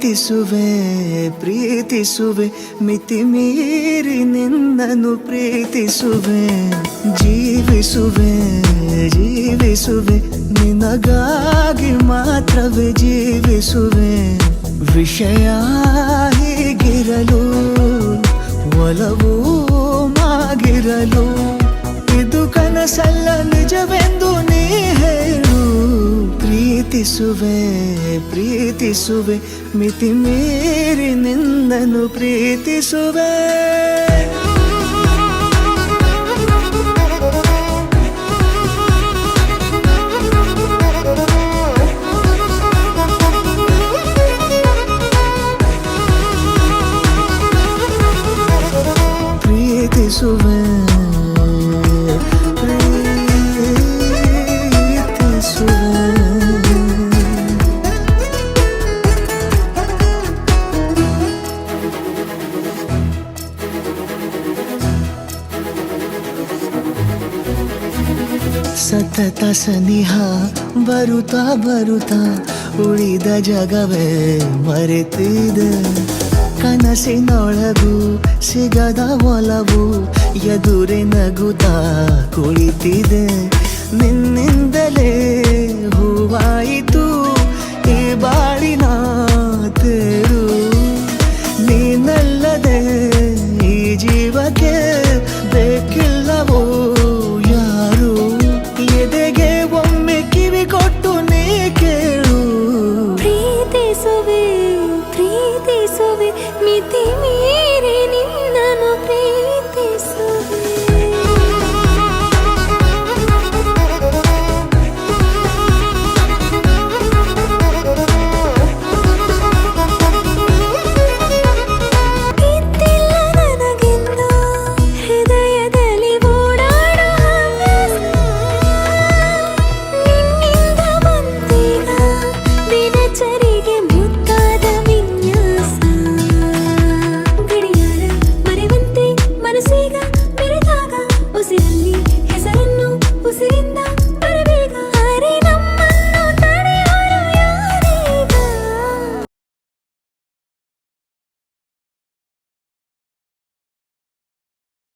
ಪ್ರೀತಿಸುವೆ ಪ್ರೀತಿಸುವೆ ಮಿತಿ ಮೀರಿ ನಿನ್ನನ್ನು ಪ್ರೀತಿಸುವೆ ಜೀವಿಸುವೆ ಜೀವಿಸುವೆ ನಿನಗಾಗಿ ಮಾತ್ರವೇ ಜೀವಿಸುವೆ ವಿಷಯ ಹೀಗಿರಲು ಒಲವು ಮಾಗಿರಲು ಇದು ಕನಸಲ್ಲ ನಿಜವೆಂದು ನೀ ಹೇಳು ಪ್ರೀತಿಸುವೆ ಪ್ರೀತಿಸುವೆ ಮಿತಿ ಮೀರಿ ನಿನ್ನನ್ನು ಪ್ರೀತಿಸುವೆ ಪ್ರೀತಿಸುವೆ ಸತತ ಸನಿಹ ಬರುತ್ತಾ ಬರುತ್ತಾ ಉಳಿದ ಜಗವೇ ಮರೆತಿದೆ ಕನಸಿನೊಳಗೂ ಸಿಗದ ಒಲವು ಎದುರೆ ನಗುತ್ತಾ ಕುಳಿತಿದೆ ನಿನ್ನಿಂದಲೇ